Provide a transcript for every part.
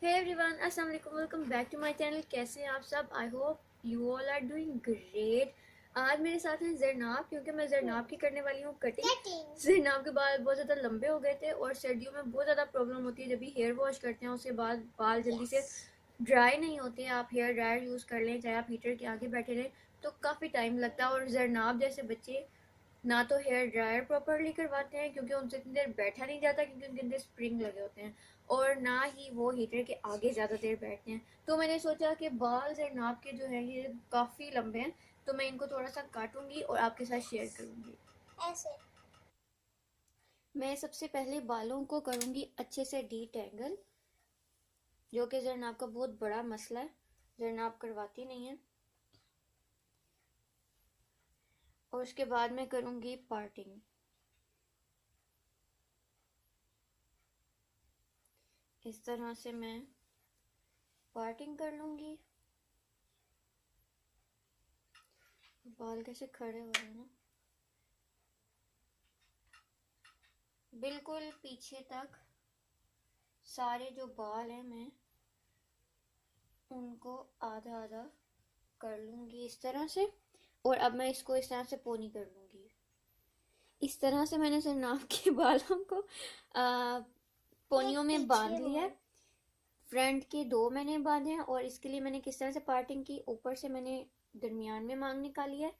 हे everyone, अस्सलाम वालेकुम, welcome back to my channel. कैसे हैं आप सब? I hope you all are doing great. आज मेरे साथ हैं जरनाब, क्योंकि मैं जरनाब की करने वाली हूँ कटिंग। जरनाब के बाल बहुत ज़्यादा लंबे हो गए थे और सर्दियों में बहुत ज़्यादा प्रॉब्लम होती है जब भी हेयर वॉश करते हैं उसके बाद बाल जल्दी से ड्राई नहीं होते। आप हेयर ड्रायर यूज़ कर लें, चाहे आप हीटर के आगे बैठे रहें, तो काफ़ी टाइम लगता है। और जरनाब जैसे बच्चे ना तो हेयर ड्रायर प्रॉपरली करवाते हैं क्योंकि उनसे इतनी देर बैठा नहीं जाता, क्योंकि उनके अंदर स्प्रिंग लगे होते हैं, और ना ही वो हीटर के आगे ज़्यादा देर बैठते हैं। तो मैंने सोचा कि बाल जरनाब के जो है ये काफ़ी लंबे हैं, तो मैं इनको थोड़ा सा काटूंगी और आपके साथ शेयर करूंगी। ऐसे मैं सबसे पहले बालों को करूंगी अच्छे से डीटैंगल, जो कि जरनाब का बहुत बड़ा मसला है, जरनाब करवाती नहीं है। और उसके बाद मैं करूंगी पार्टिंग। इस तरह से मैं पार्टिंग कर लूंगी। बाल कैसे खड़े हो रहे हैं ना, बिल्कुल पीछे तक सारे जो बाल हैं मैं उनको आधा आधा कर लूंगी इस तरह से। और अब मैं इसको इस तरह से पोनी कर लूंगी। इस तरह से मैंने जरनाब के बालों को पोनियों में बांध लिया है। फ्रंट के दो मैंने बांधे हैं, और इसके लिए मैंने किस तरह से पार्टिंग की, ऊपर से मैंने दरमियान में मांग निकाली है,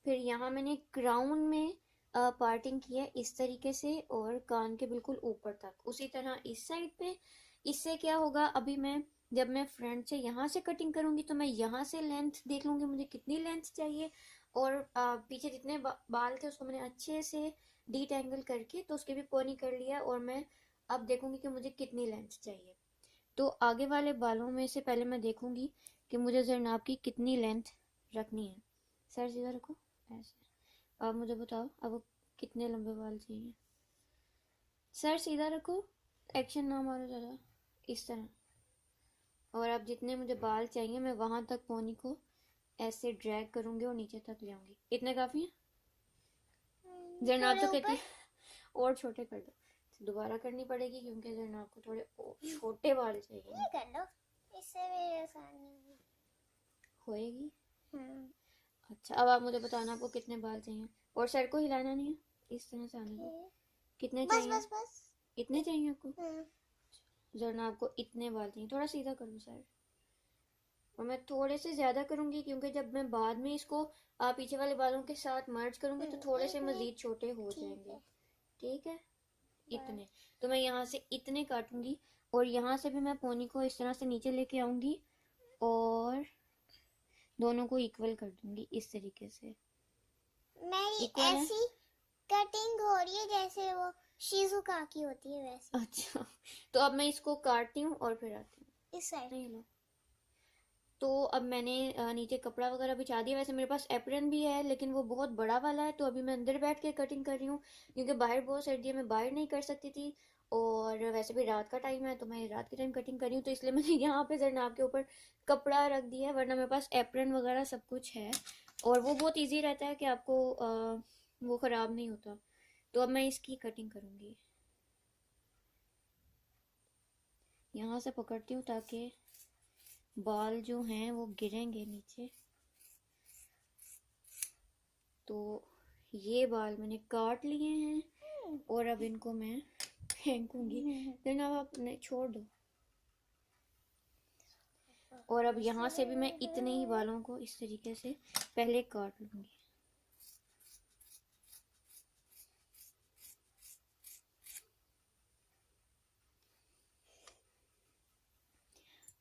फिर यहाँ मैंने क्राउन में पार्टिंग की है इस तरीके से, और कान के बिल्कुल ऊपर तक उसी तरह इस साइड पे। इससे क्या होगा, अभी मैं जब मैं फ्रंट से यहाँ से कटिंग करूंगी तो मैं यहाँ से लेंथ देख लूंगी मुझे कितनी लेंथ चाहिए, और पीछे जितने बाल थे उसको मैंने अच्छे से डीटैंगल करके तो उसके भी पोनी कर लिया, और मैं अब देखूंगी कि मुझे कितनी लेंथ चाहिए। तो आगे वाले बालों में से पहले मैं देखूंगी कि मुझे जरनाब की कितनी लेंथ रखनी है। सर सीधा रखो, ऐसे। अब मुझे बताओ अब कितने लंबे बाल चाहिए। सर सीधा रखो, एक्शन ना मारो ज़्यादा, इस तरह। और अब जितने मुझे बाल चाहिए मैं वहां तक पोनी को ऐसे ड्रैग करूंगी और नीचे तक ले आऊंगी। इतने काफ़ी हैं? जरनाब तो कहती है और छोटे कर दो। दोबारा करनी पड़ेगी क्योंकि जरनाब को थोड़े छोटे बाल चाहिए। कर लो, इससे भी आसानी होएगी। अच्छा, अब आप मुझे बताना आपको कितने बाल चाहिए, और सर को हिलाना नहीं है, इस तरह से आने दो। कितने चाहिए? बस इतने चाहिए आपको? जरनाब को इतने बाल चाहिए, थोड़ा सीधा करो सर। और मैं थोड़े से ज्यादा करूंगी क्योंकि जब मैं बाद में इसको पीछे वाले बालों के साथ मर्ज करूंगी तो थोड़े से मजीद छोटे हो जाएंगे। ठीक है, इतने। तो मैं यहाँ से इतने काटूंगी, और यहाँ से भी मैं पोनी को इस तरह से नीचे लेके आऊंगी और दोनों को इक्वल कर दूंगी इस तरीके से। मेरी ऐसी कटिंग हो रही है जैसे वो शिजुका की होती है वैसे। अच्छा, तो अब मैं इसको काटती हूँ और फिर आती हूँ इस साइड। नहीं लो। तो अब मैंने नीचे कपड़ा वगैरह बिछा दिया। वैसे मेरे पास एप्रन भी है लेकिन वो बहुत बड़ा वाला है, तो अभी मैं अंदर बैठ के कटिंग कर रही हूँ क्योंकि बाहर बहुत सर्दी है, मैं बाहर नहीं कर सकती थी, और वैसे भी रात का टाइम है तो मैं रात के टाइम कटिंग कर रही हूँ, तो इसलिए मैंने यहाँ पे जरनाब के ऊपर कपड़ा रख दिया है, वरना मेरे पास एप्रन वगैरह सब कुछ है और वो बहुत ईजी रहता है कि आपको वो ख़राब नहीं होता। तो अब मैं इसकी कटिंग करूँगी। यहाँ से पकड़ती हूँ ताकि बाल जो हैं वो गिरेंगे नीचे। तो ये बाल मैंने काट लिए हैं और अब इनको मैं फेंकूंगी, लेकिन अब आप नहीं, छोड़ दो। और अब यहाँ से भी मैं इतने ही बालों को इस तरीके से पहले काट लूंगी।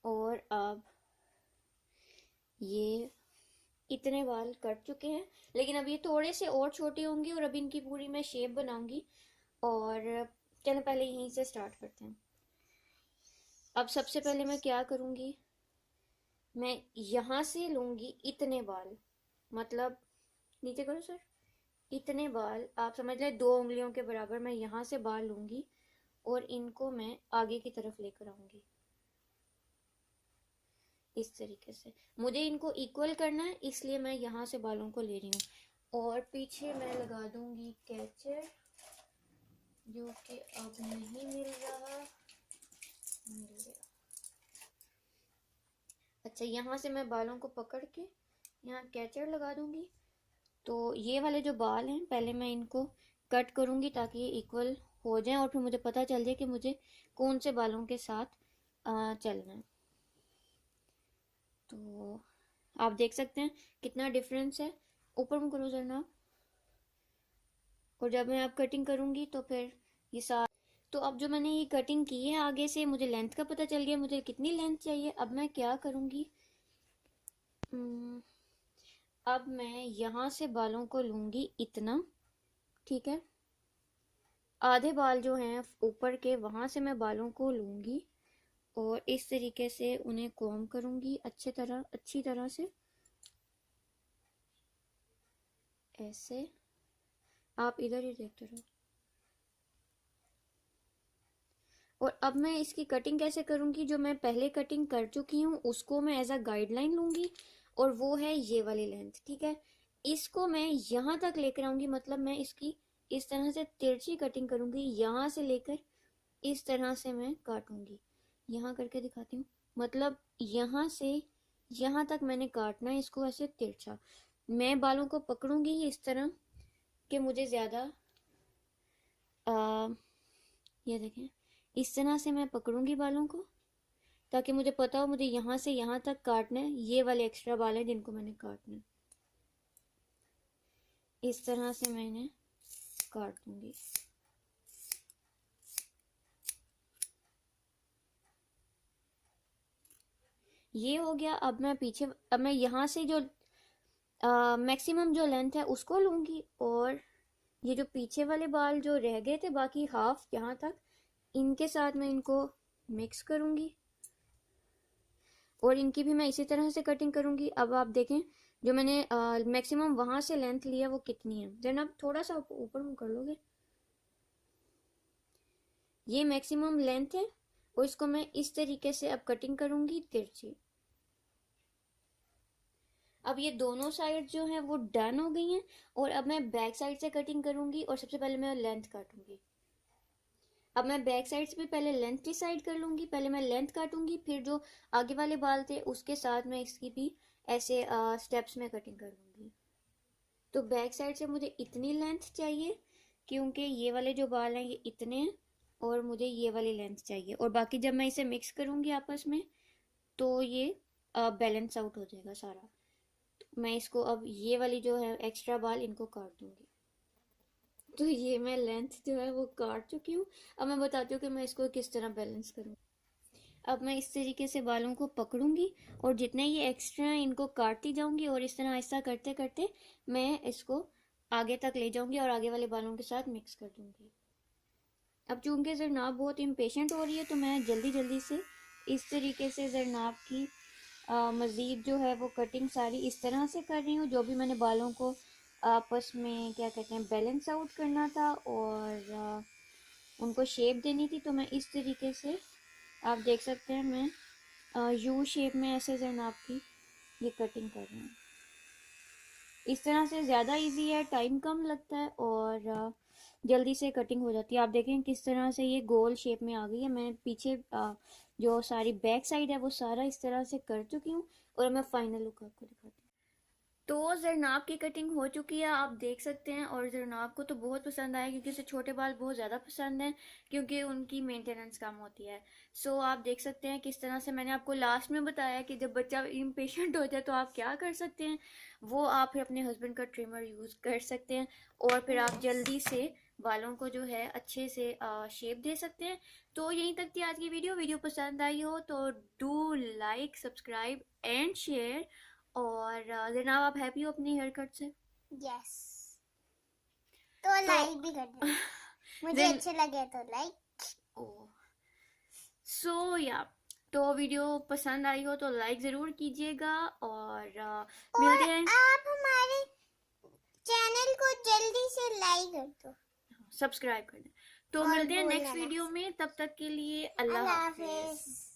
और अब ये इतने बाल कट चुके हैं, लेकिन अब ये थोड़े से और छोटे होंगे और अब इनकी पूरी मैं शेप बनाऊंगी। और चलो पहले यहीं से स्टार्ट करते हैं। अब सबसे पहले मैं क्या करूंगी, मैं यहाँ से लूंगी इतने बाल, मतलब नीचे करो सर, इतने बाल आप समझ लें 2 उंगलियों के बराबर मैं यहाँ से बाल लूंगी और इनको मैं आगे की तरफ लेकर आऊंगी इस तरीके से। मुझे इनको इक्वल करना है इसलिए मैं यहाँ से बालों को ले रही हूँ, और पीछे मैं लगा दूंगी कैचर जो कि अब नहीं मिल रहा, मिल गया। अच्छा, यहाँ से मैं बालों को पकड़ के यहाँ कैचर लगा दूंगी। तो ये वाले जो बाल हैं पहले मैं इनको कट करूंगी ताकि ये इक्वल हो जाए और फिर मुझे पता चल जाए कि मुझे कौन से बालों के साथ चलना है। तो आप देख सकते हैं कितना डिफरेंस है। ऊपर में करो जरा। और जब मैं अब कटिंग करूंगी तो फिर ये सारा, तो अब जो मैंने ये कटिंग की है आगे से मुझे लेंथ का पता चल गया मुझे कितनी लेंथ चाहिए। अब मैं क्या करूंगी, अब मैं यहाँ से बालों को लूंगी इतना, ठीक है। आधे बाल जो हैं ऊपर के वहां से मैं बालों को लूंगी और इस तरीके से उन्हें कॉम्ब करूंगी अच्छी तरह से, ऐसे। आप इधर ही देखते रहो। और अब मैं इसकी कटिंग कैसे करूंगी, जो मैं पहले कटिंग कर चुकी हूँ उसको मैं एज अ गाइडलाइन लूंगी और वो है ये वाली लेंथ, ठीक है। इसको मैं यहाँ तक लेकर आऊंगी, मतलब मैं इसकी इस तरह से तिरछी कटिंग करूंगी, यहाँ से लेकर इस तरह से मैं काटूंगी। यहाँ करके दिखाती हूँ, मतलब यहाँ से यहाँ तक मैंने काटना है इसको ऐसे तिरछा। मैं बालों को पकड़ूंगी इस तरह कि मुझे ज्यादा ये देखें, इस तरह से मैं पकड़ूंगी बालों को ताकि मुझे पता हो मुझे यहाँ से यहाँ तक काटना है। ये वाले एक्स्ट्रा बाल हैं जिनको मैंने काटना है, इस तरह से मैंने काट दूंगी। ये हो गया। अब मैं पीछे, अब मैं यहाँ से जो मैक्सिमम जो लेंथ है उसको लूंगी और ये जो पीछे वाले बाल जो रह गए थे बाकी हाफ यहाँ तक, इनके साथ मैं इनको मिक्स करूंगी और इनकी भी मैं इसी तरह से कटिंग करूंगी। अब आप देखें जो मैंने मैक्सिमम वहां से लेंथ लिया वो कितनी है, देन आप थोड़ा सा ऊपर मुंह कर लोगे। ये मैक्सिमम लेंथ है और इसको मैं इस तरीके से अब कटिंग करूंगी तिरछी। अब ये दोनों साइड जो है वो डन हो गई हैं और अब मैं बैक साइड से कटिंग करूंगी और सबसे पहले मैं लेंथ काटूंगी। अब मैं बैक साइड से भी पहले लेंथ डिसाइड कर लूंगी, पहले मैं लेंथ काटूंगी फिर जो आगे वाले बाल थे उसके साथ मैं इसकी भी ऐसे स्टेप्स में कटिंग कर लूंगी। तो बैक साइड से मुझे इतनी लेंथ चाहिए क्योंकि ये वाले जो बाल हैं ये इतने हैं और मुझे ये वाली लेंथ चाहिए और बाकी जब मैं इसे मिक्स करूंगी आपस में तो ये बैलेंस आउट हो जाएगा सारा। तो मैं इसको अब ये वाली जो है एक्स्ट्रा बाल इनको काट दूंगी। तो ये मैं लेंथ जो है वो काट चुकी हूँ। अब मैं बताती हूँ कि मैं इसको किस तरह बैलेंस करूँ। अब मैं इस तरीके से बालों को पकड़ूंगी और जितने ये एक्स्ट्रा हैं इनको काटती जाऊंगी और इस तरह ऐसा करते करते मैं इसको आगे तक ले जाऊंगी और आगे वाले बालों के साथ मिक्स कर दूंगी। अब चूंकि जरनाब बहुत इम्पेशेंट हो रही है तो मैं जल्दी जल्दी से इस तरीके से जरनाब की मज़ीद जो है वो कटिंग सारी इस तरह से कर रही हूँ। जो भी मैंने बालों को आपस में क्या कहते हैं बैलेंस आउट करना था और उनको शेप देनी थी, तो मैं इस तरीके से आप देख सकते हैं मैं यू शेप में ऐसे जरनाब की ये कटिंग कर रही हूँ। इस तरह से ज़्यादा इजी है, टाइम कम लगता है और जल्दी से कटिंग हो जाती है। आप देखें किस तरह से ये गोल शेप में आ गई है। मैं पीछे जो सारी बैक साइड है वो सारा इस तरह से कर चुकी हूँ और मैं फाइनल लुक आपको दिखाती हूँ। तो जरनाब की कटिंग हो चुकी है, आप देख सकते हैं। और जरनाब को तो बहुत पसंद आया क्योंकि उसे छोटे बाल बहुत ज़्यादा पसंद हैं क्योंकि उनकी मेंटेनेंस कम होती है। सो आप देख सकते हैं किस तरह से मैंने आपको लास्ट में बताया कि जब बच्चा इम्पेशेंट हो जाए तो आप क्या कर सकते हैं, वो आप फिर अपने हस्बैंड का ट्रिमर यूज़ कर सकते हैं और फिर आप जल्दी से बालों को जो है अच्छे से शेप दे सकते हैं। तो यहीं तक थी आज की वीडियो पसंद आई हो तो do like, subscribe and share. और जनाब आप हैप्पी हो अपनी हेयर कट से? यस। तो लाइक भी कर देना मुझे अच्छे लगे तो लाइक। ओ सो या तो वीडियो पसंद आई हो तो लाइक जरूर कीजिएगा और मिलते हैं। आप हमारे चैनल को जल्दी से लाइक कर दो, सब्सक्राइब कर दें। तो मिलते हैं नेक्स्ट वीडियो में, तब तक के लिए अल्लाह हाफिज।